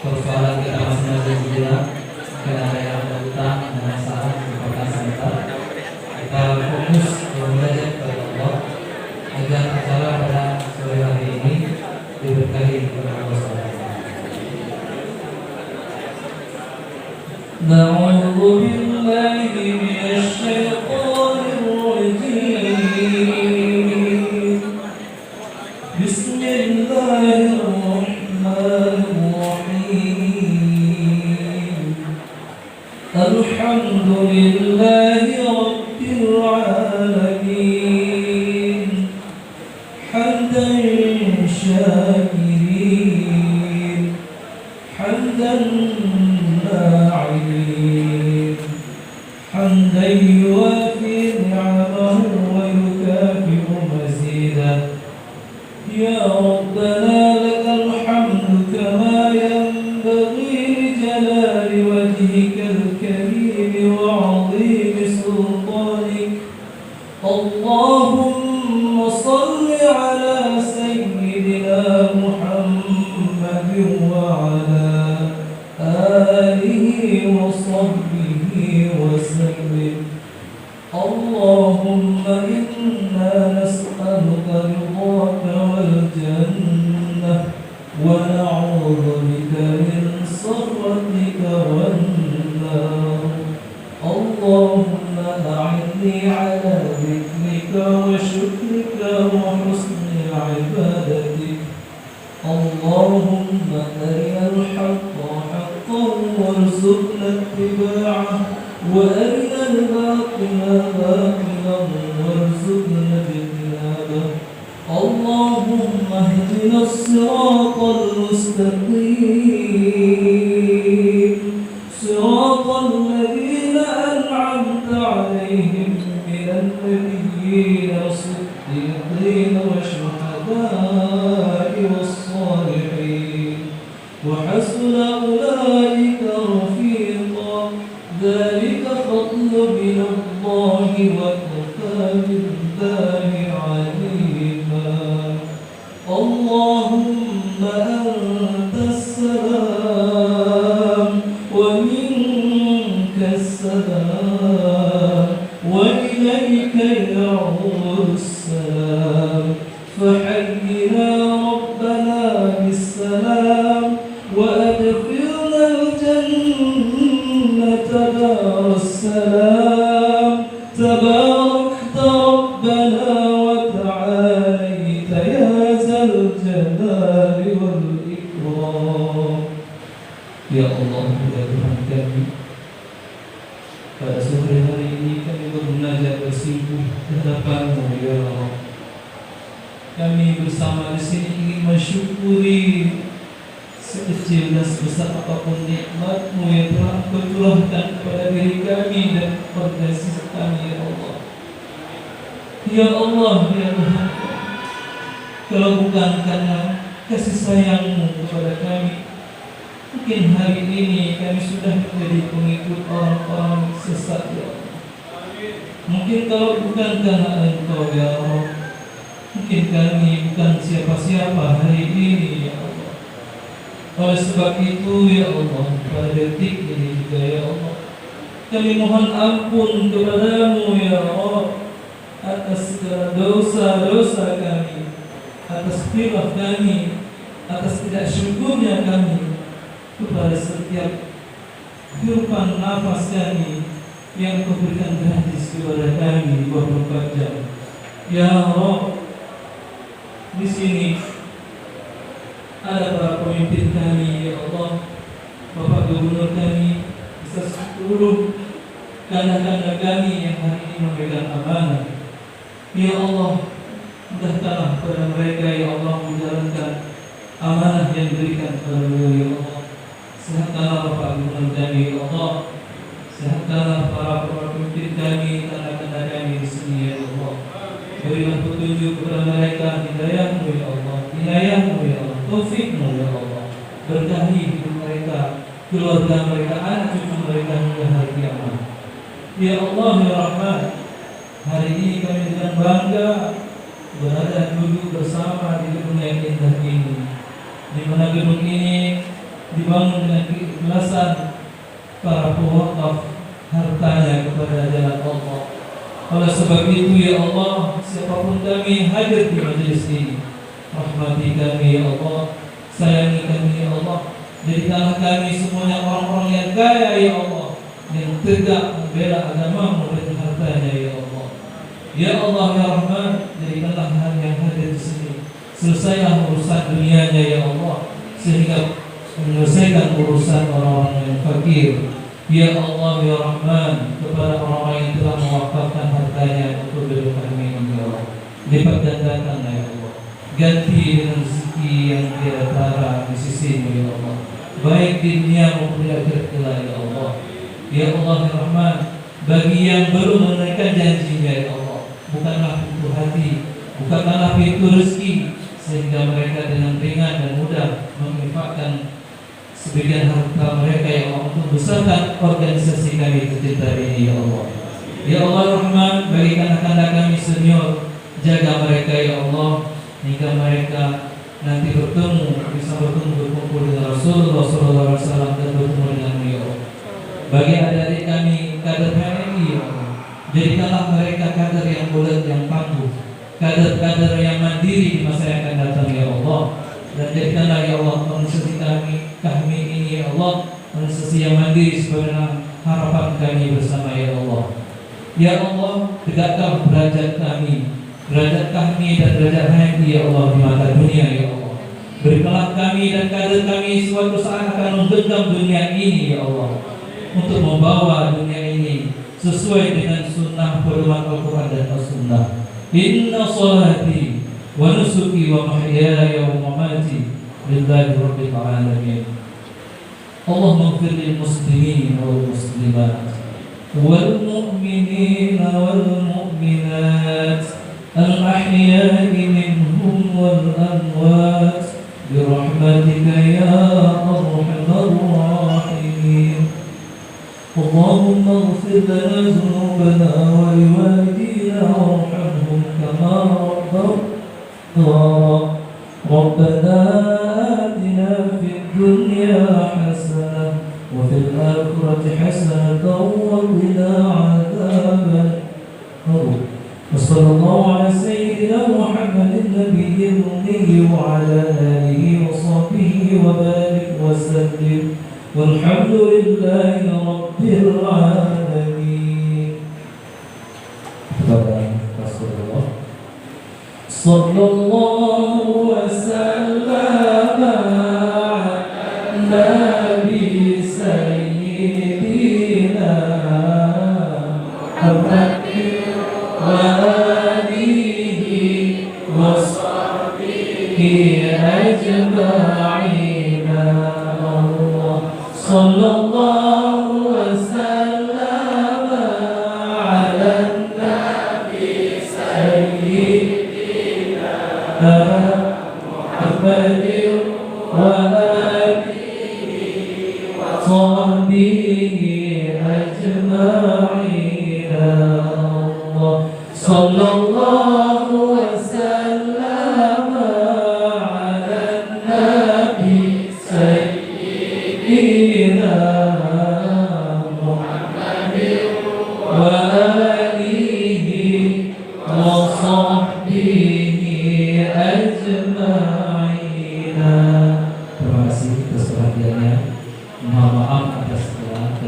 persoalan kita masing-masing bilang, mungkin ada yang ada utang, ada masalah, merupakan sebentar. Kita fokus belajar kepada Allah agar acara pada sore hari ini diberkahi oleh Allah SWT. Na'udzu billahi minasyaitonir rajim. Bismillahirrahmanirrahim. Alhamdulillahi rabbil alamin. Hamdan syakirin, hamdan na'imin, hamdan yuwafi ni'amahu wa yukafi'u mazidah. Ya Rabbana lakal hamdu kama yanbaghi li jalali wajhikal karim wa 'azimi sultanik. Allahumma salli ala sayyidina Muhammadin wa ala alihi wa sahbihi wa sallim. Allahumma inna nas'aluka ridhaka wal jannah wa na'udzu bika min sakhatika wan nar. Allahumma a'inni ala dhikrika wa syukrika wa husni ibadatik. Allahumma arinal haqqa haqqan warzuqna ittiba'ah wa arinal batila batilan warzuqna ijtinabah. Allahumma ihdinas siratal mustaqim, siratal ladzina an'amta 'alaihim minal nabiyyin was-siddiqin wasyuhada'i was-salihin wa hasuna ulaika rafiqa. Dzalika fadlu minallahi wa kafaa billahi 'alima. Allahumma antas salam wa minkas salam wa ilayka ya'udus salam. Fahayyina rabbana bis-salam wa adkhilna al-jannata darus salam. Tabarakta rabbana wa ta'alaita ya zal jalali wal ikram. Ya Allah, ya Tuhan kami, pada sore hari ini kami bermunajat bersingguh di hadapan-Mu ya Allah. Kami bersama di sini ingin mensyukuri sekecil dan sebesar apapun nikmat-Mu yang telah Kau curahkan kepada diri kami dan kepada sisi kami ya Allah. Ya Allah, ya Tuhan, kalau bukan karena kasih sayang-Mu kepada kami, mungkin hari ini kami sudah menjadi pengikut orang-orang sesat ya Allah. Mungkin kalau bukan karena Engkau ya Allah, mungkin kami bukan siapa-siapa hari ini ya Allah. Oleh sebab itu ya Allah, pada detik ini juga ya Allah, kami mohon ampun kepada-Mu ya Allah atas segala dosa-dosa kami, atas khilaf kami, atas tidak syukurnya kami kepada setiap hirupan nafas kami yang Kau berikan gratis kepada kami 24 jam. Ya Allah, di sini ada para pemimpin kami ya Allah, Bapak Gubernur kami, beserta seluruh kanda-kanda kami yang hari ini memegang amanah. Ya Allah, mudahkanlah kepada mereka ya Allah menjalankan amanah yang diberikan kepada beliau ya Allah. Sehatkanlah Bapak Gubernur kami ya Allah, sehatkanlah para pemimpin kami, kanda-kanda kami di sini ya Allah. Berilah petunjuk kepada mereka, hidayah-Mu ya Allah, hidayah-Mu ya Allah, taufik-Mu ya Allah. Berkahi hidup mereka, keluarga mereka, anak cucu mereka hingga hari kiamat. Ya Allah ya Rahman, hari ini kami dengan bangga berada duduk bersama di gedung yang indah ini, di mana gedung ini dibangun dengan keikhlasan para pewakaf hartanya kepada jalan Allah. Oleh sebab itu ya Allah, siapapun kami hadir di majelis ini, rahmati kami ya Allah, sayangi kami ya Allah, jadikanlah kami semuanya orang-orang yang kaya ya Allah, yang tegak membela agamamu dan hartanya ya Allah. Ya Allah ya Rahman, jadikanlah hal yang hadir di sini selesailah urusan dunianya ya Allah, sehingga menyelesaikan urusan orang-orang yang fakir. Ya Allah ya Rahman, kepada orang-orang yang telah mewakafkan hartanya untuk beliau kami ya Allah, lipat gandakan ya Allah, ganti dengan rezeki yang tiada tara di sisimu ya Allah, baik di dunia maupun di akhirat kelak ya Allah. Ya Allah ya Rahman, bagi yang belum menunaikan janjinya ya Allah, bukanlah pintu hati, bukanlah pintu rezeki, sehingga mereka dengan ringan dan mudah menginfakkan sebagian harta mereka ya Allah untuk besarkan organisasi kami tercinta ini ya Allah. Ya Allah Rahman, bagi anak-anak kami senior, jaga mereka ya Allah, hingga mereka nanti bisa berkumpul dengan Rasulullah SAW dan bertemu denganmu ya Allah. Bagi adik-adik kami kader HMI ya Allah, jadikanlah mereka kader yang bulat, yang tangguh, kader-kader yang mandiri di masa yang akan datang ya Allah. Dan jadikanlah ya Allah organisasi kami ini ya Allah, organisasi yang mandiri sebagaimana harapan kami bersama ya Allah. Ya Allah, tegakkan derajat kami dan derajat HMI ya Allah di mata dunia ya Allah. Berikanlah kami dan kader kami suatu saat akan menggenggam dunia ini ya Allah, untuk membawa dunia ini sesuai dengan sunnah pedoman Al-Quran dan As-Sunnah. Inna salati wa nusuki wa mahyaya wa mamati lillahi rabbil alamin. Allahumma ighfir lil muslimin wal muslimat wal mu'minin wal mu'minat al ahya'i minhum wal amwat bi rahmatika ya arhamar rahimin. Allahumma ighfir lana dhunubana wa liwalidina warhamhum kama ربنا آتنا في الدنيا حسنة وفي الآخرة حسنة وقنا عذاب النار. وصلى الله على سيدنا محمد النبي الأمي وعلى آله وصحبه وبارك وسلم والحمد لله رب العالمين. صلى الله وسلم على النبي سيدنا محمد وآله وصحبه أجمعين. صلى الله وسلم على النبي سيدنا محمد وآله وصحبه أجمعين. صلى الله وسلم على النبي سيدنا محمد وآله وصحبه ajma'ina. Terima kasih atas perhatiannya. Mohon maaf atas segala